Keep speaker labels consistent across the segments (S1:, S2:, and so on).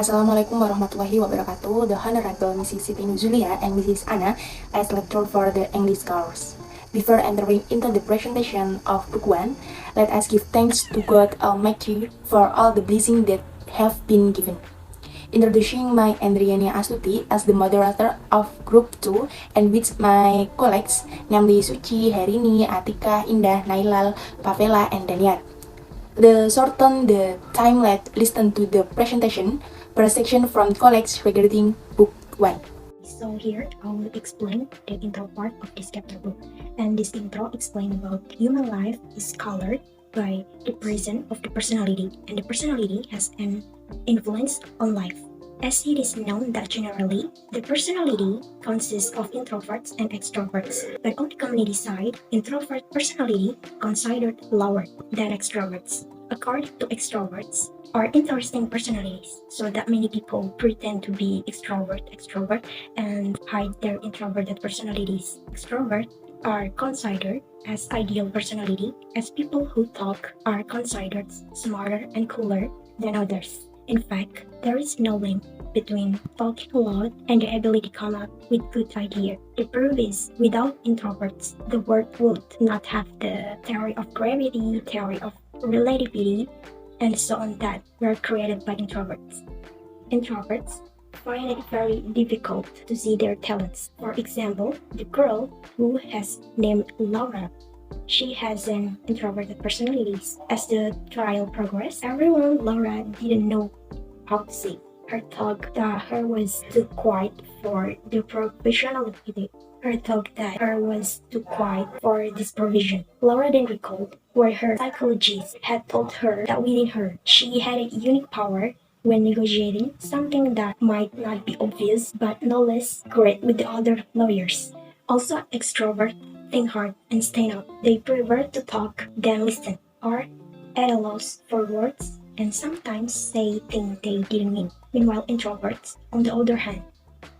S1: Assalamualaikum warahmatullahi wabarakatuh. The Honorable Mrs. Siti Nuzulia and Mrs. Anna as lecturer for the English course. Before entering into the presentation of Book 1, let us give thanks to God Almighty for all the blessings that have been given. Introducing my Endri Yeni Astuti as the moderator of Group 2 and with my colleagues, namely Suci, Herini, Atikah, Indah, Nailal, Pavela, and Daniar. The shorten the time let listen to the presentation per section from colleagues regarding Book 1.
S2: So here I will explain the intro part of this chapter book, and this intro explains about human life is colored by the presence of the personality, and the personality has an influence on life. As it is known that generally, the personality consists of introverts and extroverts, but on the community side, introvert personality considered lower than extroverts. According to extroverts, are interesting personalities, so that many people pretend to be extrovert, and hide their introverted personalities. Extroverts are considered as ideal personality, as people who talk are considered smarter and cooler than others. In fact, there is no link between talking a lot and the ability to come up with good ideas. The proof is, without introverts, the world would not have the theory of gravity, theory of relativity, and so on that were created by introverts. Introverts find it very difficult to see their talents. For example, the girl who has named Laura, she has an introverted personality. As the trial progressed, everyone Laura didn't know how to say. Her thought that her was too quiet for the professionality. Her thought that her was too quiet for this provision. Laura then recalled where her psychologist had told her that within her, she had a unique power when negotiating something that might not be obvious but no less great with the other lawyers. Also, extrovert think hard and stand up. They prefer to talk than listen, or at a loss for words, and sometimes say things they didn't mean. Meanwhile, introverts, on the other hand,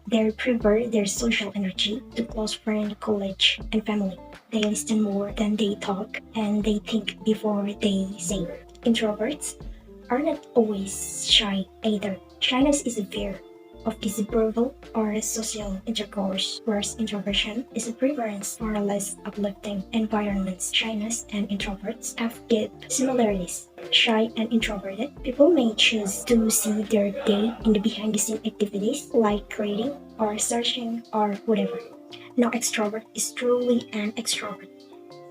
S2: they prefer their social energy to close friends, college, and family. They listen more than they talk, and they think before they say. Introverts are not always shy either. Shyness is a fear of disapproval or social intercourse, whereas introversion is a preference for less uplifting environments. Shyness and introverts have deep similarities. Shy and introverted people may choose to see their day in the behind-the-scenes activities like creating or searching or whatever. No extrovert is truly an extrovert,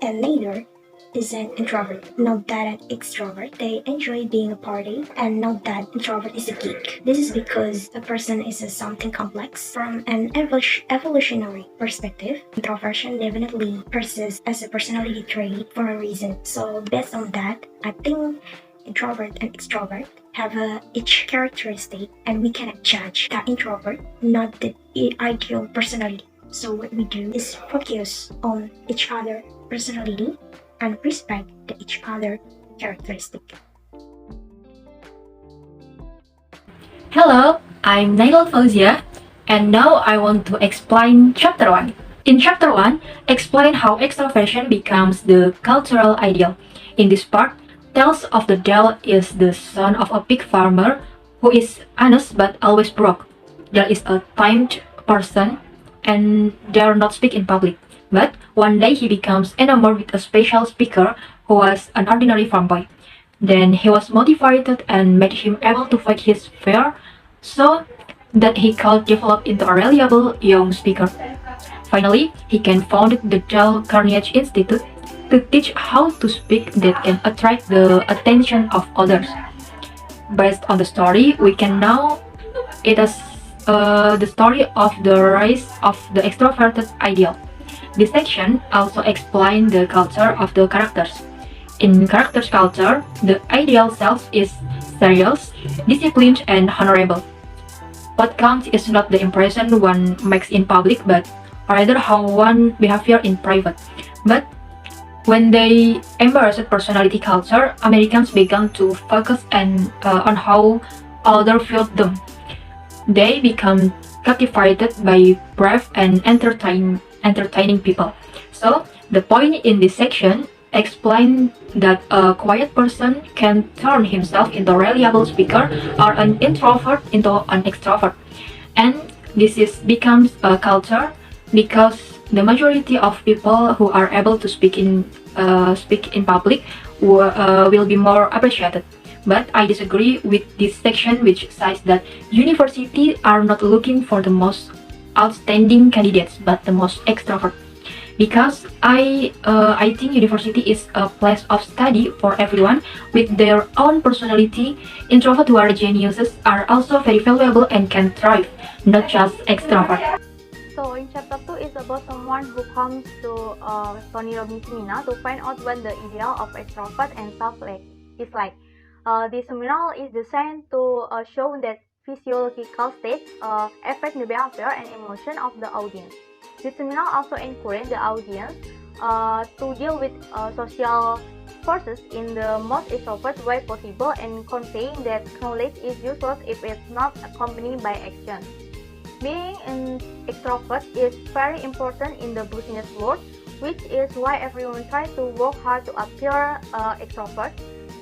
S2: and neither is an introvert. Not that an extrovert, they enjoy being a party, and not that introvert is a geek. This is because a person is something complex. From an evolutionary perspective, introversion definitely persists as a personality trait for a reason. So based on that, I think introvert and extrovert have each characteristic, and we cannot judge that introvert, not the ideal personality. So what we do is focus on each other personality and respect each other characteristic.
S3: Hello, I'm Nailal and now I want to explain Chapter 1. In Chapter 1, explain how extroversion becomes the cultural ideal. In this part, tells of the Dell is the son of a pig farmer who is honest but always broke. Dell is a timed person and dare not speak in public. But one day he becomes enamored with a special speaker who was an ordinary farm boy. Then he was motivated and made him able to fight his fear so that he could develop into a reliable young speaker. Finally, he can found the Dell Carnegie Institute to teach how to speak that can attract the attention of others. Based on the story, we can know it as the story of the rise of the extroverted ideal. This section also explains the culture of the characters. In characters' culture, the ideal self is serious, disciplined, and honorable. What counts is not the impression one makes in public, but rather how one behavior in private. But when they embraced personality culture, Americans began to focus on how others viewed them. They become captivated by brave and entertaining people. So the point in this section explain that a quiet person can turn himself into a reliable speaker or an introvert into an extrovert. And this becomes a culture because the majority of people who are able to speak in public will be more appreciated. But I disagree with this section which says that universities are not looking for the most outstanding candidates but the most extrovert. Because I think university is a place of study for everyone with their own personality. Introverts who are geniuses are also very valuable and can thrive, not just extrovert.
S4: So in chapter 2 is about someone who comes to Tony Robbins seminar to find out what the ideal of extrovert and self is like. This seminar is designed to show that physiological states affect the behavior and emotion of the audience. This seminar also encourages the audience to deal with social forces in the most extrovert way possible and conveying that knowledge is useless if it's not accompanied by action. Being an extrovert is very important in the business world, which is why everyone tries to work hard to appear extrovert.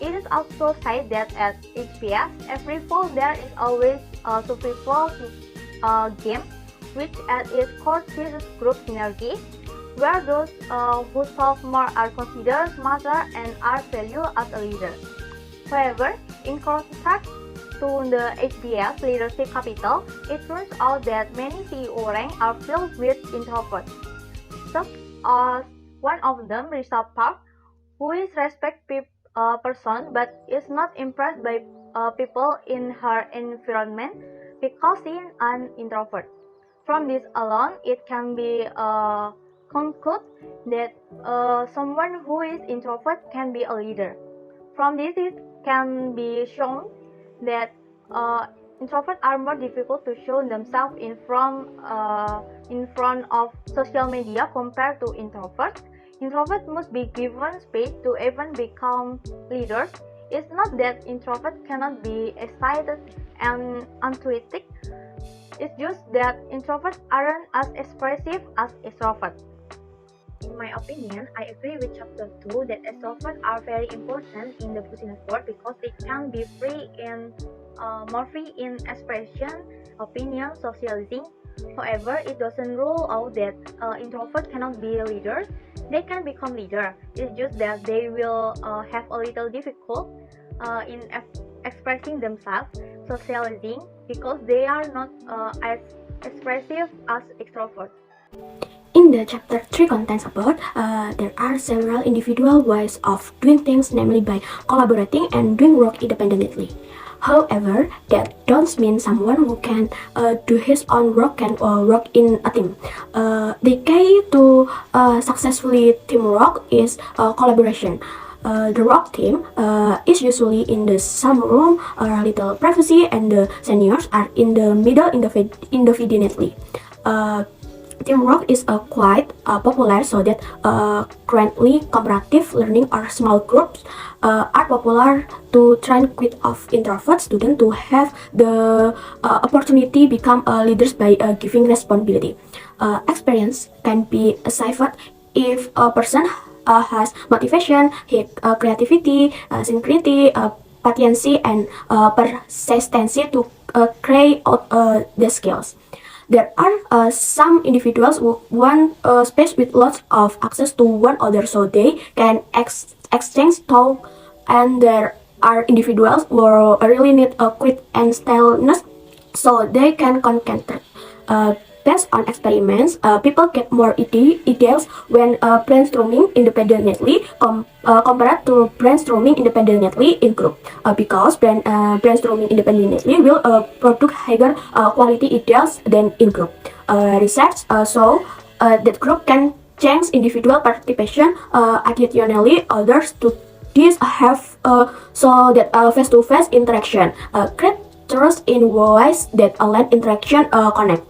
S4: It is also said that at S.Psi, every fall there is always a survival game, which at its core teaches group synergy, where those who solve more are considered smarter and are valued as a leader. However, in contrast to the S.Psi leadership capital, it turns out that many CEO ranks are filled with introverts. Such as one of them, Risa Park, who is respected person but is not impressed by people in her environment because she is an introvert. From this alone, it can be concluded that someone who is introvert can be a leader. From this, it can be shown that introverts are more difficult to show themselves in front of social media compared to introverts. Introverts must be given space to even become leaders. It's not that introverts cannot be excited and enthusiastic. It's just that introverts aren't as expressive as extroverts. In my opinion, I agree with chapter 2 that extroverts are very important in the business world because they can be more free in expression, opinion, socializing. However, it doesn't rule out that introverts cannot be leaders. They can become leaders. It's just that they will have a little difficult in expressing themselves, socializing, because they are not as expressive as extroverts.
S2: In the chapter 3 contains about there are several individual ways of doing things, namely by collaborating and doing work independently. However, that don't mean someone who can do his own work can work in a team. The key to successfully teamwork is collaboration. The work team is usually in the same room, a little privacy, and the seniors are in the middle independently. Teamwork is quite popular, so that currently cooperative learning or small groups are popular to train quite of introvert students to have the opportunity become leaders by giving responsibility. Experience can be achieved if a person has motivation, creativity, synchronicity, patience, and persistency to carry out the skills. There are some individuals who want a space with lots of access to one another so they can exchange thoughts, and there are individuals who really need a quiet and stillness so they can concentrate. Based on experiments, people get more ideas when brainstorming independently compared to brainstorming independently in group, because brainstorming independently will produce higher quality ideas than in group. Research show that group can change individual participation additionally others to this have so that face-to-face interaction create trust in ways that align interaction connect.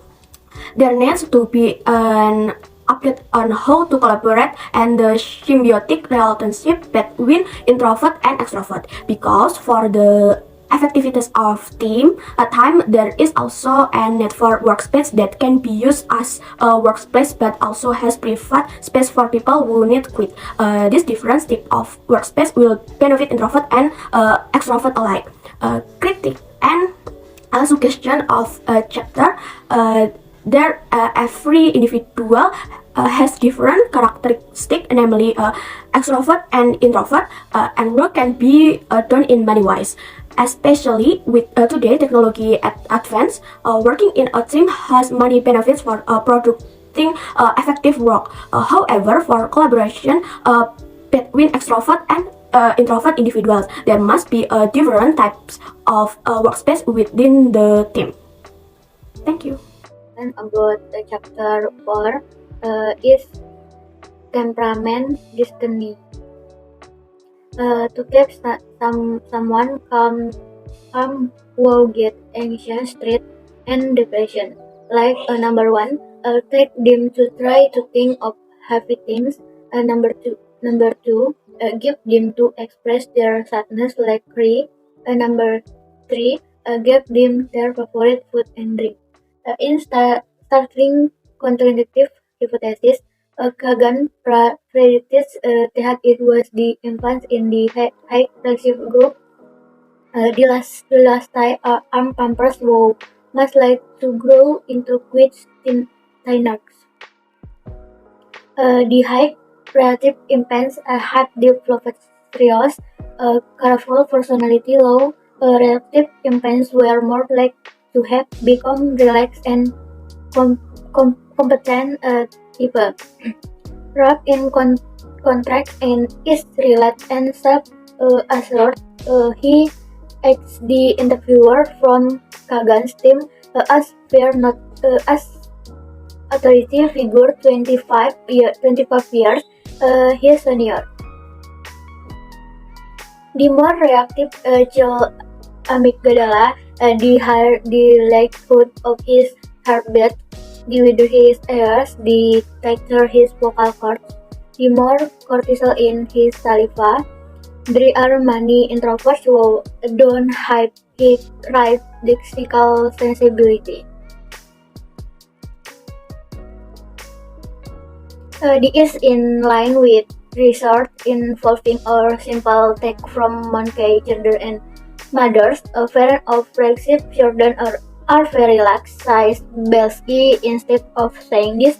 S2: There needs to be an update on how to collaborate and the symbiotic relationship between introvert and extrovert, because for the
S5: effectiveness of time, there is also a need for workspace that can be used as a workspace but also has private space for people who need quit. This different type of workspace will benefit introvert and extrovert alike. Critique and suggestion of a chapter. Every individual has different characteristics, namely extrovert and introvert, and work can be done in many ways. Especially with today technology advance, working in a team has many benefits for producing effective work. However, for collaboration between extrovert and introvert individuals, there must be different types of workspace within the team. Thank you.
S6: And about chapter 4 is temperament destiny. To keep someone calm will get anxious, stress, and depression. Like number 1, take them to try to think of happy things. Number two, give them to express their sadness like cry. Number 3, give them their favorite food and drink. In startling contradictive hypothesis, Kagan predicts that it was the infants in the high friendship group, the last arm pampers were much like to grow into quick teenagers. The high creative infants had developed serious, colorful personality, low relative infants were more like to have become relaxed and competent people. Rock in contract and is relaxed and self-assured. He asks the interviewer from Kagan's team as fear not as authority figure 25 years his senior. The more reactive child amygdala, the higher the likelihood of his heartbeat, the wider his ears, the tighter his vocal cords, the more cortisol in his saliva. There are many introverts who don't have his right lexical sensibility. This is in line with research involving a simple take from monkey children and mothers. A parent of flagship children are very large-sized Belsky. Instead of saying this,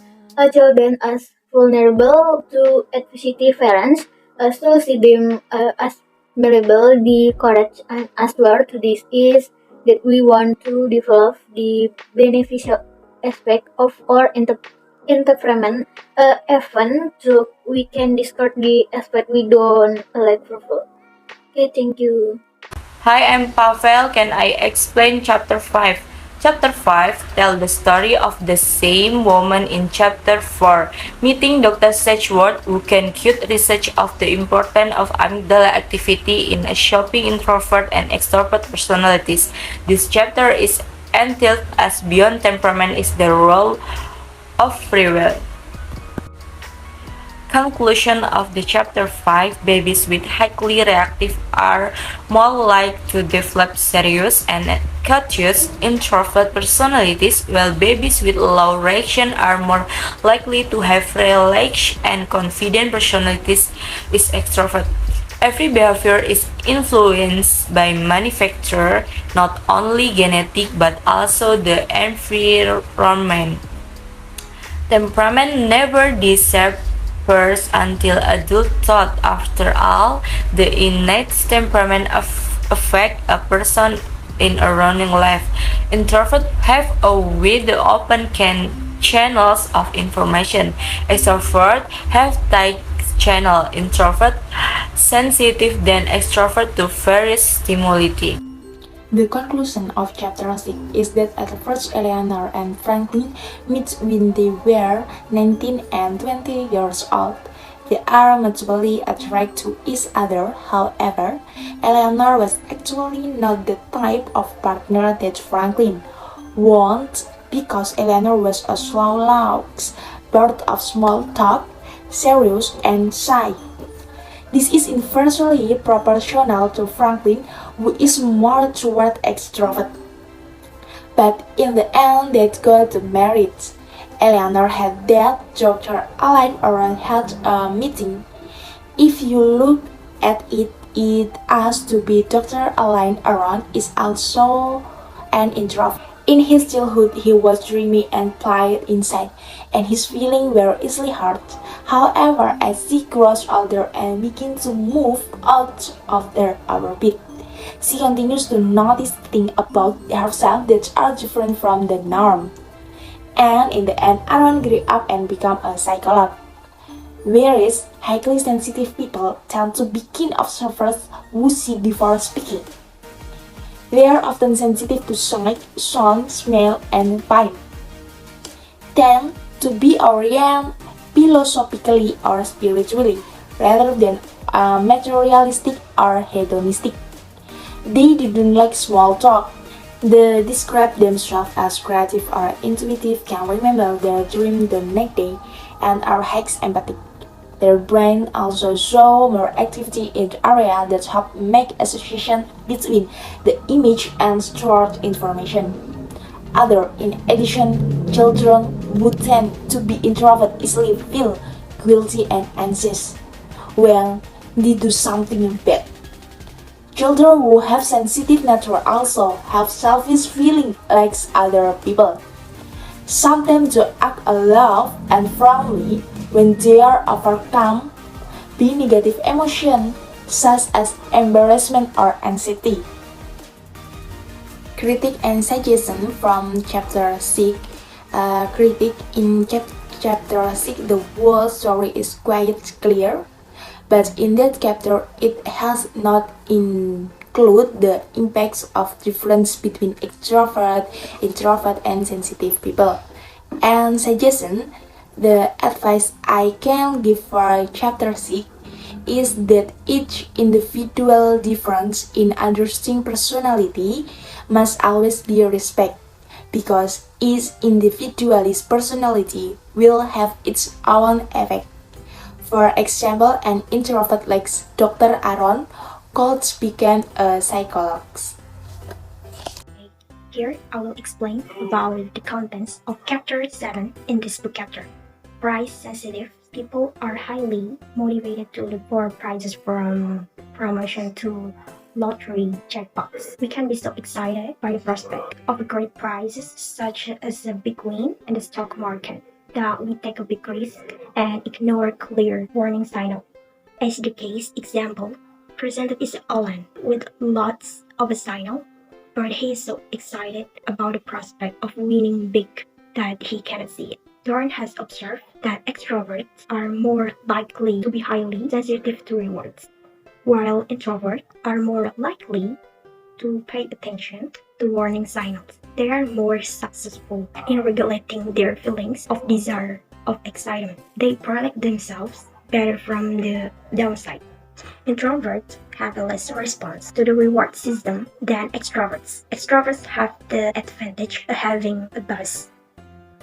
S6: children as vulnerable to adversity, parents still see them as malleable. The correct answer to this is that we want to develop the beneficial aspect of our temperament, even so we can discard the aspect we don't like prefer. Okay, thank you.
S7: Hi, I'm Pavela. Can I explain chapter 5? Chapter 5 tells the story of the same woman in chapter 4, meeting Dr. Sedgeworth, who can quote research of the importance of amygdala activity in shaping introvert and extrovert personalities. This chapter is entitled as Beyond Temperament is the Role of Free Will. Conclusion of the chapter 5, babies with highly reactive are more likely to develop serious and cautious introvert personalities, while babies with low reaction are more likely to have relaxed and confident personalities is extrovert. Every behavior is influenced by manufacture, not only genetic but also the environment. Temperament never disappears until adulthood. After all, the innate temperament affects a person in a running life. Introverts have a wide open channels of information. Extroverts have tight channel. Introvert sensitive than extrovert to various stimuli.
S1: The conclusion of chapter 6 is that at first Eleanor and Franklin meet when they were 19 and 20 years old. They are mutually attracted to each other. However, Eleanor was actually not the type of partner that Franklin wanted because Eleanor was a slow louse, bird of small talk, serious and shy. This is inversely proportional to Franklin, who is more toward extrovert. But in the end, they got married. Eleanor had that Dr. Align around had a meeting. If you look at it, it has to be Dr. Align around is also an introvert. In his childhood, he was dreamy and pliant inside, and his feelings were easily hurt. However, as he grows older and begins to move out of their orbit, she continues to notice things about herself that are different from the norm. And in the end, Aaron grew up and became a psychologist. Whereas highly sensitive people tend to be keen observers who see before speaking. They are often sensitive to sight, sound, smell, and vibe. Tend to be oriented philosophically or spiritually, rather than materialistic or hedonistic. They didn't like small talk. They describe themselves as creative or intuitive, can remember their dream the next day, and are highly empathic. Their brain also show more activity in the area that help make association between the image and stored information. In addition, children who tend to be introvert easily feel guilty and anxious when they do something bad. Children who have sensitive nature also have selfish feelings like other people. Sometimes they act aloof and friendly when they are overcome by negative emotions such as embarrassment or anxiety. Critique and suggestion from chapter 6. Critique in chapter 6, the whole story is quite clear, but in that chapter it has not include the impacts of difference between extrovert, introvert, and sensitive people. And suggestion, the advice I can give for chapter 6 is that each individual difference in understanding personality must always be respected, because each individual's personality will have its own effect. For example, an introvert like Dr. Aaron could become a psychologist.
S2: Here, I will explain about the contents of chapter 7 in this book chapter. Price-sensitive people are highly motivated to look for prizes from promotion to lottery jackpots. We can be so excited by the prospect of great prizes such as a big win in the stock market that we take a big risk and ignore clear warning signal. As the case example presented is Alan with lots of a signal, but he is so excited about the prospect of winning big that he cannot see it. Dorn has observed that extroverts are more likely to be highly sensitive to rewards, while introverts are more likely to pay attention to warning signals. They are more successful in regulating their feelings of desire, of excitement. They protect themselves better from the downside. Introverts have a less response to the reward system than extroverts. Extroverts have the advantage of having a buzz,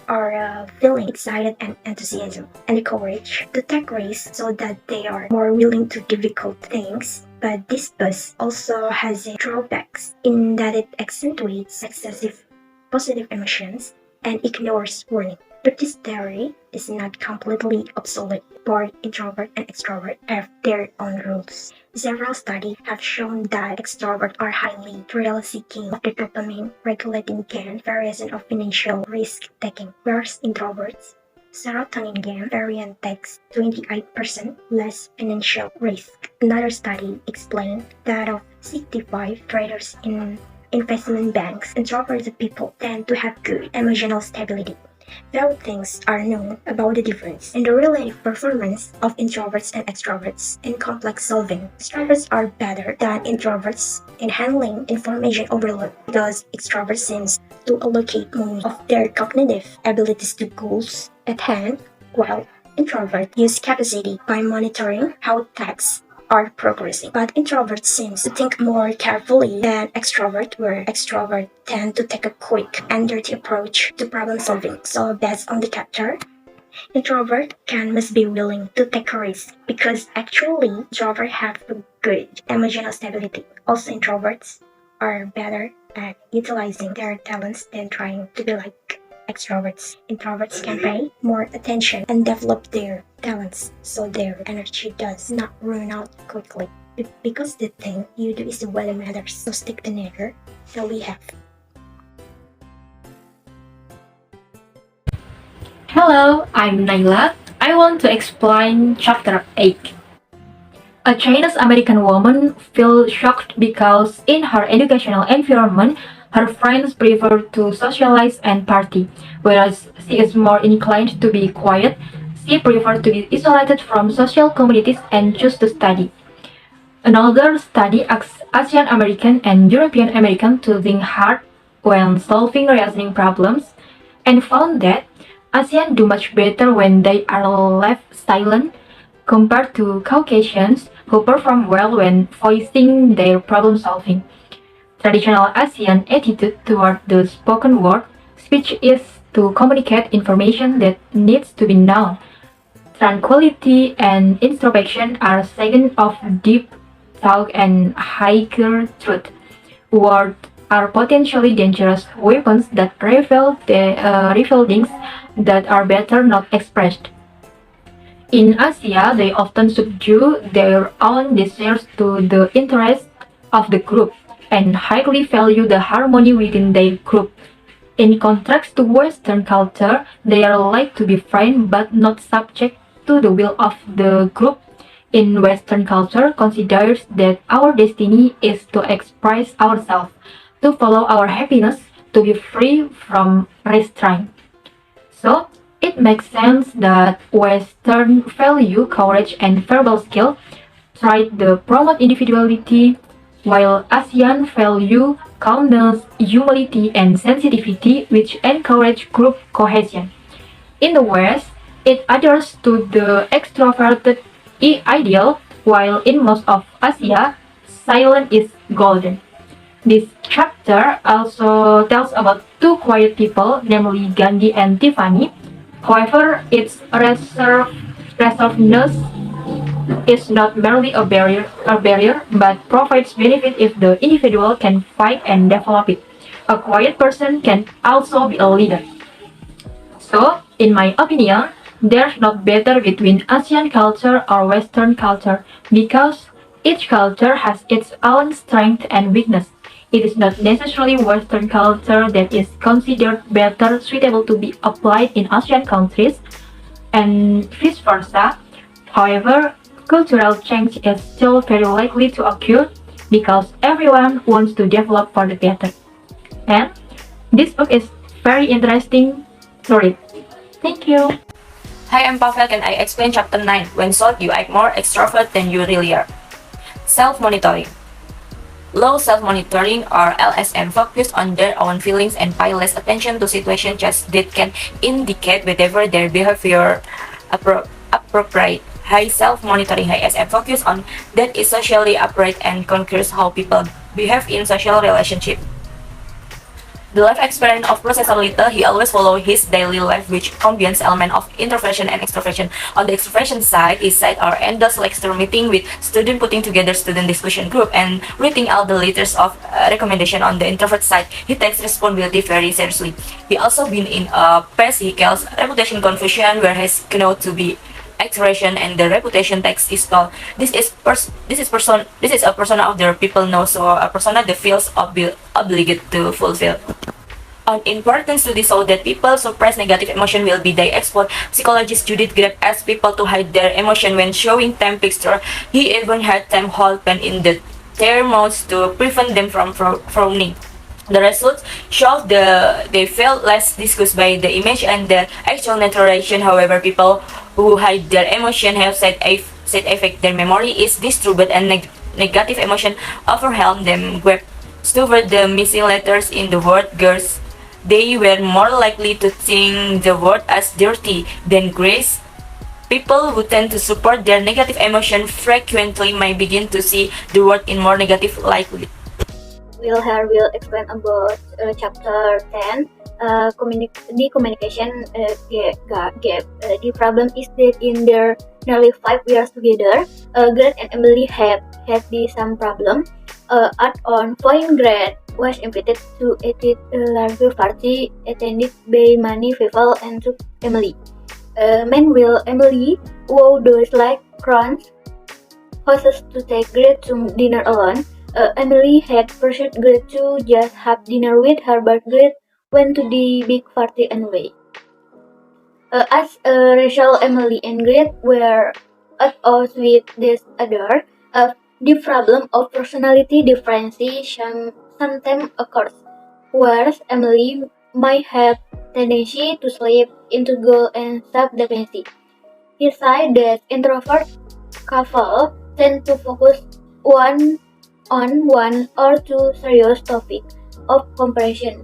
S2: or feeling excited and enthusiasm, and the courage to take risks, so that they are more willing to difficult things. But this buzz also has drawbacks in that it accentuates excessive positive emotions and ignores warning. But this theory is not completely obsolete. Both introvert and extrovert have their own rules. Several studies have shown that extroverts are highly thrill-seeking of the dopamine regulating gain variation of financial risk-taking, whereas introverts serotonin gain variant takes 28% less financial risk. Another study explained that of 65 traders in investment banks, introverted people tend to have good emotional stability. Few things are known about the difference in the relative performance of introverts and extroverts in complex solving. Extroverts are better than introverts in handling information overload, because extroverts seems to allocate most of their cognitive abilities to goals at hand, while introverts use capacity by monitoring how tasks are progressing. But introverts seems to think more carefully than extrovert, where extroverts tend to take a quick and dirty approach to problem solving. So based on the chapter, Introvert must be willing to take a risk because actually introverts have a good emotional stability. Also, introverts are better at utilizing their talents than trying to be like extroverts. Introverts can pay more attention and develop their talents so their energy does not run out quickly. Because the thing you do is what matters. So stick to nature that we have.
S3: Hello, I'm Nailal. I want to explain chapter 8. A Chinese American woman feels shocked because in her educational environment, her friends prefer to socialize and party, whereas she is more inclined to be quiet. She prefers to be isolated from social communities and choose to study. Another study asks Asian American and European American to think hard when solving reasoning problems and found that Asians do much better when they are left silent compared to Caucasians who perform well when voicing their problem solving. Traditional Asian attitude toward the spoken word speech is to communicate information that needs to be known. Tranquility and introspection are second of deep thought and higher truth. Words are potentially dangerous weapons that reveal things that are better not expressed. In Asia, they often subdue their own desires to the interests of the group and highly value the harmony within their group. In contrast to Western culture, they are like to be free but not subject to the will of the group. In Western culture, considers that our destiny is to express ourselves, to follow our happiness, to be free from restraint. So, it makes sense that Western value courage and verbal skill, try to promote individuality, while ASEAN value calmness, humility, and sensitivity, which encourage group cohesion. In the West, it adheres to the extroverted ideal, while in most of Asia, silence is golden. This chapter also tells about two quiet people, namely Gandhi and Tiffany. However, its reservedness is not merely a barrier, but provides benefit if the individual can fight and develop it. A quiet person can also be a leader. So, in my opinion, there's not better between Asian culture or Western culture because each culture has its own strength and weakness. It is not necessarily Western culture that is considered better suitable to be applied in Asian countries and vice versa. However, cultural change is still very likely to occur because everyone wants to develop for the better. And this book is very interesting to read. Thank you.
S7: Hi, I'm Pavela and I explain chapter 9. When sold, you act more extrovert than you really are. Self-monitoring. Low self-monitoring or LSM focus on their own feelings and pay less attention to situations just that can indicate whether their behavior appropriate. High self-monitoring (HSM) focus on that is socially appropriate and conquers how people behave in social relationships. The life experience of Professor Little, he always follow his daily life which combines elements of introversion and extroversion. On the extroversion side, his side are endless lecture meeting with student putting together student discussion group and reading all the letters of recommendation. On the introvert side, he takes responsibility very seriously. He also been in a Ph.D. reputation confusion where he's known to be extroversion and the reputation takes its toll. This is a persona of the people know, so a persona that feels obligated to fulfill. On important studies show that people suppress negative emotion will be they export. Psychologist Judith Greb asked people to hide their emotion when showing time picture. He even had them hold pen in their mouths to prevent them from frowning. The results show they felt less disgusted by the image and the actual narration. However, people who hide their emotion have side effect. Their memory is disturbed and negative emotion overwhelm them. Greb discovered the missing letters in the word girls. They were more likely to think the word as dirty than grace. People who tend to support their negative emotion frequently may begin to see the word in more negative light.
S6: will explain about chapter 10. The communication gap. The problem is that in their nearly 5 years together, Greg and Emily had the same problem. At one point, Greg was invited to a larger party attended by many people and took Emily. Meanwhile, Emily, who does like crunch, hosts to take Greg to dinner alone. Emily had pursued Greg to just have dinner with her, but Greg went to the big party anyway. As Rachel, Emily, and Greg were at odds with this other, the problem of personality differentiation sometimes occurs, whereas Emily might have tendency to slip into goal and self-dependency. He said that introvert couple tend to focus on one or two serious topics of comparison,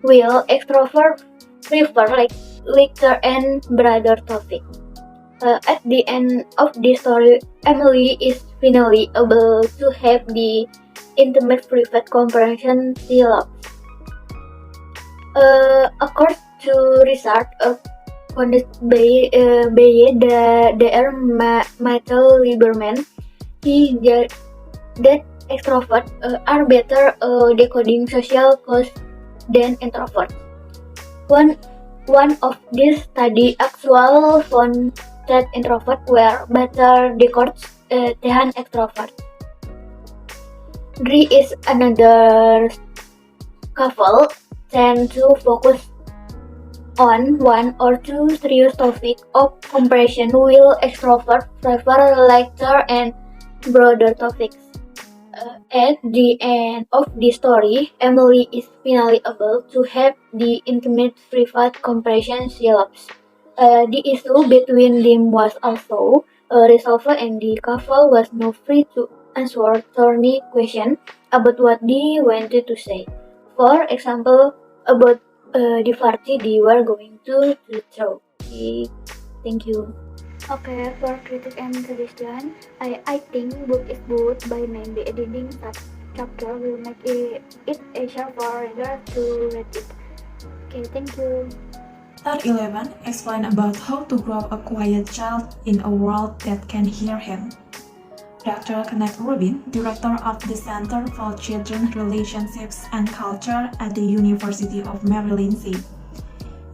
S6: while extroverts prefer lecture and broader topics. At the end of the story, Emily is finally able to have the intimate private comprehension she loves. According to research conducted by Dr. Michael Lieberman, he said that extroverts are better decoding social cues than introverts. One of these studies actually found that introverts were better decoders than extroverts. Endri is another couple tend to focus on one or two serious topics of comparison, while extroverts prefer lighter and broader topics. At the end of the story, Emily is finally able to have the intimate private comprehension she loves. The issue between them was also resolved, and the couple was now free to answer thorny questions about what they wanted to say. For example, about the party they were going to throw. Okay, thank you.
S8: Okay, for critic and suggestion, I think book is good by maybe editing that chapter will make it easier for readers to read it. Okay, thank you.
S1: Chapter 11 explain about how to grow a quiet child in a world that can hear him. Dr. Kenneth Rubin, director of the Center for Children Relationships and Culture at the University of Maryland, said,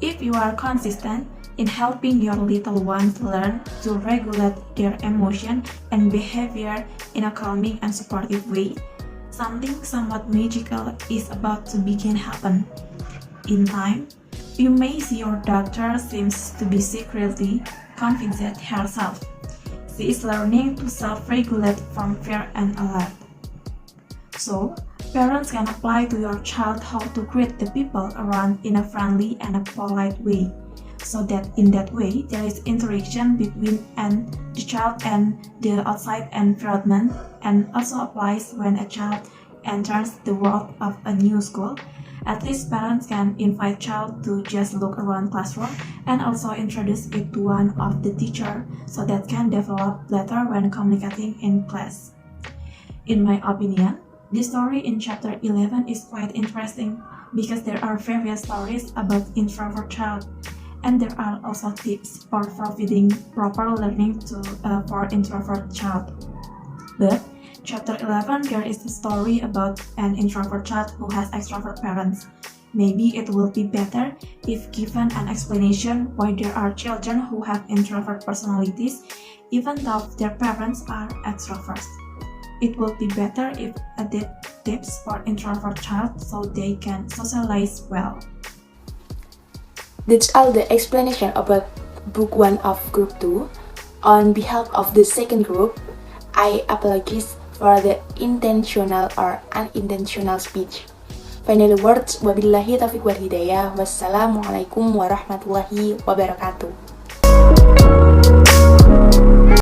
S1: "If you are consistent in helping your little ones learn to regulate their emotion and behavior in a calming and supportive way, something somewhat magical is about to begin happen. In time, you may see your daughter seems to be secretly convinced herself. She is learning to self-regulate from fear and alert. So, parents can apply to your child how to greet the people around in a friendly and a polite way, so that in that way there is interaction between the child and the outside environment, and also applies when a child enters the world of a new school. At least parents can invite child to just look around classroom and also introduce it to one of the teacher, so that can develop later when communicating in class." In my opinion, this story in chapter 11 is quite interesting because there are various stories about introvert child, and there are also tips for providing proper learning for introvert child. But chapter 11 there is a story about an introvert child who has extrovert parents. Maybe it will be better if given an explanation why there are children who have introvert personalities even though their parents are extroverts. It will be better if added tips for introvert child so they can socialize well.
S9: That's all the explanation about book 1 of group 2. On behalf of the second group, I apologize for the intentional or unintentional speech. Final words, wabillahi taufiq wal hidayah, wassalamualaikum warahmatullahi wabarakatuh.